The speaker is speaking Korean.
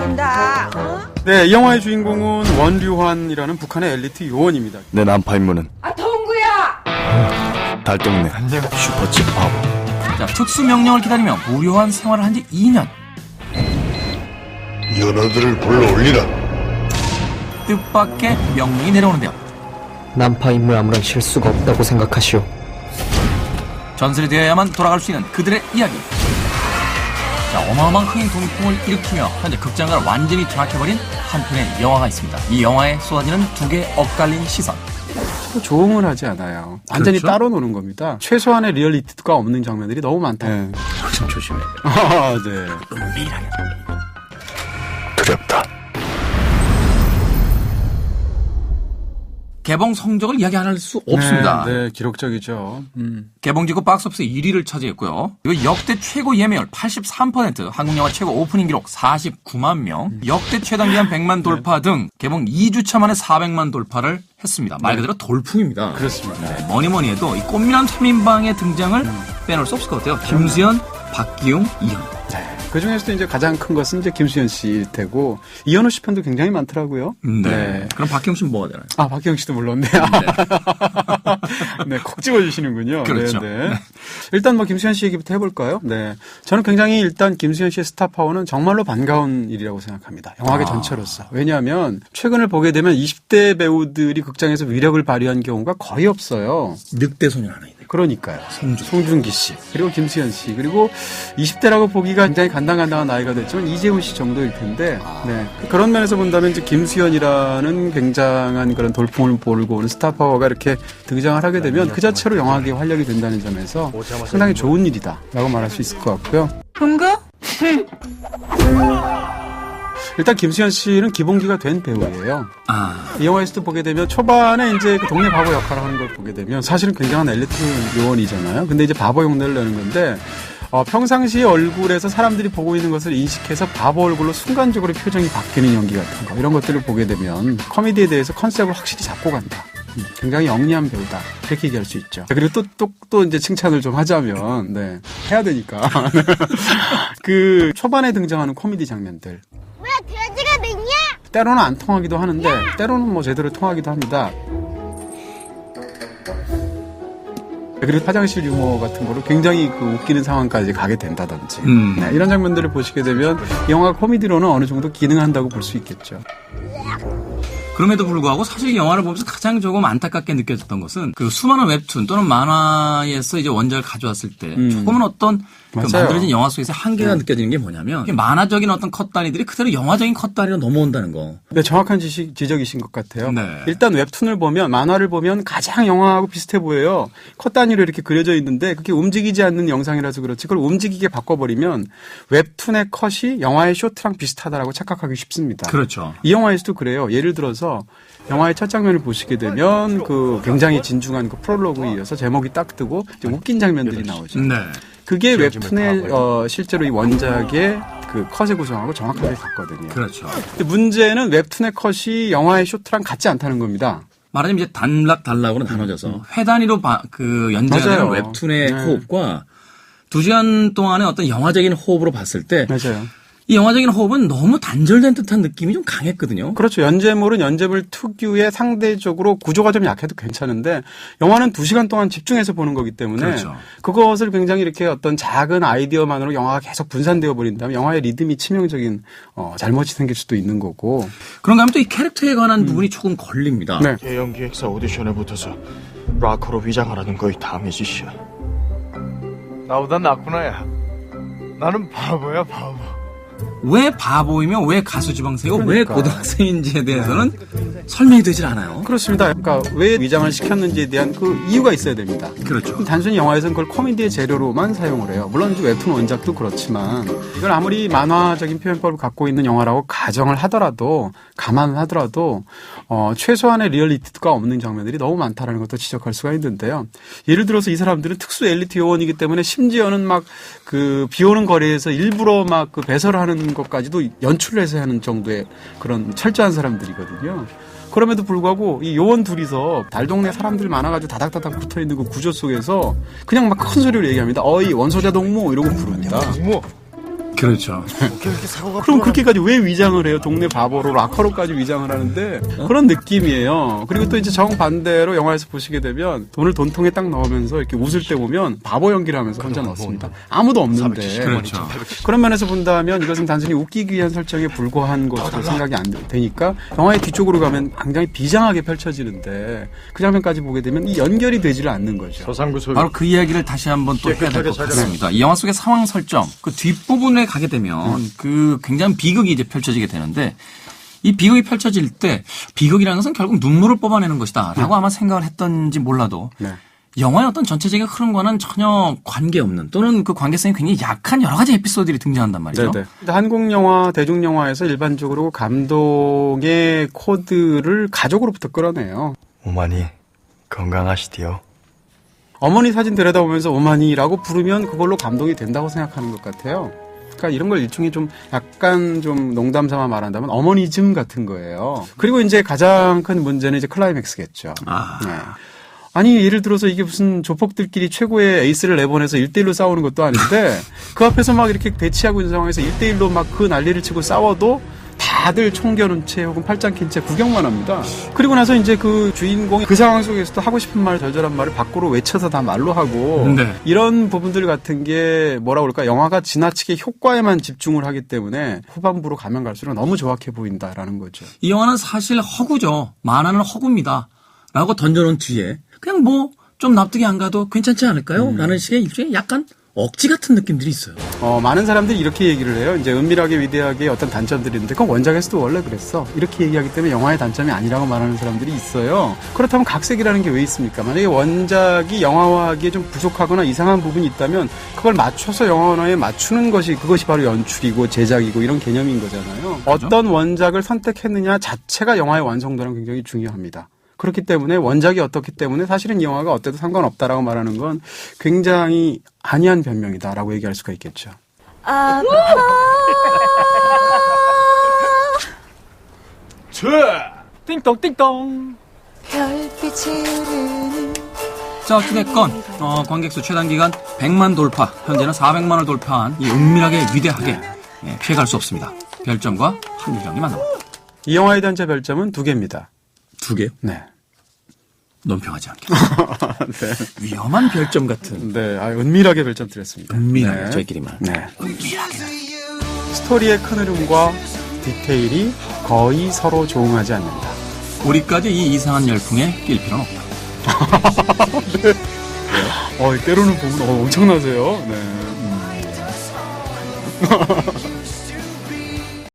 모른다. 어? 네, 이 영화의 주인공은 원류환이라는 북한의 엘리트 요원입니다. 내 난파 임무는 동구야. 달동네 슈퍼집 바보. 자, 특수명령을 기다리며 무료한 생활을 한 지 2년. 연어들을 불러올리라. 뜻밖의 명령이 내려오는데요. 난파 임무에 아무런 실수가 없다고 생각하시오. 전설이 되어야만 돌아갈 수 있는 그들의 이야기. 자, 어마어마한 흥행 돌풍을 일으키며 현재 극장가를 완전히 장악해버린 한 편의 영화가 있습니다. 이 영화에 쏟아지는 두 개의 엇갈린 시선. 조응을 하지 않아요. 완전히 그렇죠? 따로 노는 겁니다. 최소한의 리얼리티가 없는 장면들이 너무 많다. 네. 좀 조심해. 아, 네. 은밀하게. 두렵다. 개봉 성적을 이야기 안 할 수 없습니다. 네, 네, 기록적이죠. 개봉 직후 박스오피스 1위를 차지했고요. 그리고 역대 최고 예매율 83%, 한국 영화 최고 오프닝 기록 49만 명, 역대 최단 기간 100만 돌파 등 개봉 2주차 만에 400만 돌파를 했습니다. 말 그대로 돌풍입니다. 그렇습니다. 네, 뭐니 해도 이 꽃미남 3인방의 등장을 빼놓을 수 없을 것 같아요. 김수현, 박기용, 이현우. 네. 그 중에서도 이제 가장 큰 것은 이제 김수현 씨일 테고, 이현우 씨 편도 굉장히 많더라고요. 네. 그럼 박기용 씨는 뭐가 되나요? 아, 박기영 씨도 물론네. 네, 콕 집어주시는군요. 그렇죠. 네, 네. 일단 뭐 김수현 씨 얘기부터 해볼까요? 네. 저는 굉장히 일단 김수현 씨의 스타 파워는 정말로 반가운 일이라고 생각합니다. 영화계 전체로서. 왜냐하면 최근을 보게 되면 20대 배우들이 극장에서 위력을 발휘한 경우가 거의 없어요. 늑대 소년 하나 있네. 그러니까요. 송중기 씨, 그리고 김수현 씨, 그리고 20대라고 보기가 굉장히 간당간당한 나이가 됐지만 이재훈 씨 정도일 텐데, 네. 그런 면에서 본다면 이제 김수현이라는 굉장한 그런 돌풍을 몰고 오는 스타 파워가 이렇게 등장을 하게 되면 그 자체로 영화계에 활력이 된다는 점에서 상당히 좋은 일이다라고 말할 수 있을 것 같고요. 동구? 일단 김수현 씨는 기본기가 된 배우예요. 아, 이 영화에서도 보게 되면 초반에 이제 그 동네 바보 역할을 하는 걸 보게 되면 사실은 굉장한 엘리트 요원이잖아요. 근데 이제 바보 흉내를 내는 건데, 평상시에 얼굴에서 사람들이 보고 있는 것을 인식해서 바보 얼굴로 순간적으로 표정이 바뀌는 연기 같은 거, 이런 것들을 보게 되면 코미디에 대해서 컨셉을 확실히 잡고 간다. 굉장히 영리한 배우다. 이렇게 얘기할 수 있죠. 그리고 또 이제 칭찬을 좀 하자면, 네. 해야 되니까. 그 초반에 등장하는 코미디 장면들. 왜 돼지가 맹냐? 때로는 안 통하기도 하는데, 때로는 뭐 제대로 통하기도 합니다. 그리고 화장실 유머 같은 거로 굉장히 그 웃기는 상황까지 가게 된다든지. 네, 이런 장면들을 보시게 되면 영화가 코미디로는 어느 정도 기능한다고 볼 수 있겠죠. 그럼에도 불구하고 사실 이 영화를 보면서 가장 조금 안타깝게 느껴졌던 것은 그 수많은 웹툰 또는 만화에서 이제 원작을 가져왔을 때 조금은 어떤 그 만들어진 영화 속에서 한계가 느껴지는 게 뭐냐면 만화적인 어떤 컷 단위들이 그대로 영화적인 컷 단위로 넘어온다는 거. 네, 정확한 지적이신 것 같아요. 네. 일단 웹툰을 보면, 만화를 보면 가장 영화하고 비슷해 보여요. 컷 단위로 이렇게 그려져 있는데 그게 움직이지 않는 영상이라서 그렇지, 그걸 움직이게 바꿔버리면 웹툰의 컷이 영화의 쇼트랑 비슷하다라고 착각하기 쉽습니다. 그렇죠. 이 영화에서도 그래요. 예를 들어서 영화의 첫 장면을 보시게 되면 그 굉장히 진중한 그 프롤로그에 이어서 제목이 딱 뜨고 이제 웃긴 장면들이 나오죠. 네. 그게 웹툰의 실제로 이 원작의 그 컷의 구성하고 정확하게 같거든요. 그렇죠. 근데 문제는 웹툰의 컷이 영화의 쇼트랑 같지 않다는 겁니다. 말하자면 이제 단락으로 나눠져서 회 단위로 그 연재하는 맞아요. 웹툰의 네. 호흡과 2시간 동안의 어떤 영화적인 호흡으로 봤을 때 맞아요. 이 영화적인 호흡은 너무 단절된 듯한 느낌이 좀 강했거든요. 그렇죠. 연재물은 연재물 특유의 상대적으로 구조가 좀 약해도 괜찮은데, 영화는 2시간 동안 집중해서 보는 거기 때문에 그렇죠. 그것을 굉장히 이렇게 어떤 작은 아이디어만으로 영화가 계속 분산되어 버린다면 영화의 리듬이 치명적인 잘못이 생길 수도 있는 거고. 그런가 하면 또 이 캐릭터에 관한 부분이 조금 걸립니다. 네. 대형 기획사 오디션에 붙어서 락커로 위장하라는 거의 다음의 짓이야. 나보다 낫구나, 야. 나는 바보야, 바보. 왜 바보이며 왜 가수 지방생이고 왜 그러니까. 고등학생인지에 대해서는 설명이 되질 않아요. 그렇습니다. 그러니까 왜 위장을 시켰는지에 대한 그 이유가 있어야 됩니다. 그렇죠. 단순히 영화에서는 그걸 코미디의 재료로만 사용을 해요. 물론 이제 웹툰 원작도 그렇지만, 이걸 아무리 만화적인 표현법을 갖고 있는 영화라고 가정을 하더라도, 감안을 하더라도 최소한의 리얼리티가 없는 장면들이 너무 많다라는 것도 지적할 수가 있는데요. 예를 들어서 이 사람들은 특수 엘리트 요원이기 때문에 심지어는 막 그 비 오는 거리에서 일부러 막 그 배설을 하는 것까지도 연출을 해서 하는 정도의 그런 철저한 사람들이거든요. 그럼에도 불구하고 이 요원 둘이서 달동네 사람들 많아가지고 다닥다닥 붙어있는 그 구조 속에서 그냥 막 큰 소리로 얘기합니다. 어이 원소자 동무 이러고 부릅니다. 그렇죠. 그럼 그렇게까지 왜 위장을 해요? 동네 바보로 락커로까지 위장을 하는데 그런 느낌이에요. 그리고 또 이제 정반대로 영화에서 보시게 되면 돈을 돈통에 딱 넣으면서 이렇게 웃을 때 보면 바보 연기를 하면서 혼자 넣습니다. 아무도 없는데. 그렇죠. 그런 면에서 본다면 이것은 단순히 웃기기 위한 설정에 불과한 것으로 생각이 안 되니까 영화의 뒤쪽으로 가면 굉장히 비장하게 펼쳐지는데 그 장면까지 보게 되면 이 연결이 되지를 않는 거죠. 서상구소위 바로 그 이야기를 다시 한번 또 해야 될 것 같습니다. 이 영화 속의 상황 설정, 그 뒷부분에 가게 되면 그 굉장히 비극이 이제 펼쳐지게 되는데 이 비극이 펼쳐질 때 비극이라는 것은 결국 눈물을 뽑아내는 것이다 라고 아마 생각을 했던지 몰라도 네. 영화의 어떤 전체적인 흐름과는 전혀 관계없는 또는 그 관계성이 굉장히 약한 여러 가지 에피소드들이 등장한단 말이죠. 네네. 한국 영화, 대중 영화에서 일반적으로 감동의 코드를 가족으로부터 끌어내요. 어머니 건강하시디요. 어머니 사진 들여다보면서 어머니라고 부르면 그걸로 감동이 된다고 생각하는 것 같아요. 그러니까 이런 걸 일종의 좀 약간 좀 농담 삼아 말한다면 어머니즘 같은 거예요. 그리고 이제 가장 큰 문제는 이제 클라이맥스겠죠. 네. 아니 예를 들어서 이게 무슨 조폭들끼리 최고의 에이스를 내보내서 1대1로 싸우는 것도 아닌데 그 앞에서 막 이렇게 대치하고 있는 상황에서 1대1로 막 그 난리를 치고 싸워도 다들 총 겨눈 채 혹은 팔짱 낀 채 구경만 합니다. 그리고 나서 이제 그 주인공이 그 상황 속에서도 하고 싶은 말 절절한 말을 밖으로 외쳐서 다 말로 하고 네. 이런 부분들 같은 게 뭐라 그럴까 영화가 지나치게 효과에만 집중을 하기 때문에 후반부로 가면 갈수록 너무 조악해 보인다라는 거죠. 이 영화는 사실 허구죠. 만화는 허구입니다. 라고 던져놓은 뒤에 그냥 뭐 좀 납득이 안 가도 괜찮지 않을까요? 라는 식의 일종의 약간 억지 같은 느낌들이 있어요. 많은 사람들이 이렇게 얘기를 해요. 이제 은밀하게 위대하게 어떤 단점들이 있는데 그건 원작에서도 원래 그랬어. 이렇게 얘기하기 때문에 영화의 단점이 아니라고 말하는 사람들이 있어요. 그렇다면 각색이라는 게 왜 있습니까? 만약에 원작이 영화화하기에 좀 부족하거나 이상한 부분이 있다면 그걸 맞춰서 영화화에 맞추는 것이 그것이 바로 연출이고 제작이고 이런 개념인 거잖아요. 그렇죠? 어떤 원작을 선택했느냐 자체가 영화의 완성도랑 굉장히 중요합니다. 그렇기 때문에 원작이 어떻기 때문에 사실은 이 영화가 어때도 상관없다라고 말하는 건 굉장히 안이한 변명이다라고 얘기할 수가 있겠죠. 띵똥띵똥. 자, 어찌됐건 관객수 최단 기간 100만 돌파, 현재는 400만을 돌파한 이 은밀하게 위대하게 피해갈 수 없습니다. 별점과 한유정이 만납니다. 이 영화의 단체 별점은 2개입니다. 2개요? 네. 논평하지 않게. 네. 위험한 별점 같은. 네, 은밀하게 별점 드렸습니다. 은밀하게 네. 저희끼리만. 네. 스토리의 큰 흐름과 디테일이 거의 서로 조응하지 않는다. 우리까지 이 이상한 열풍에 낄 필요는 없다. 네. 때로는 보면 엄청나세요. 네.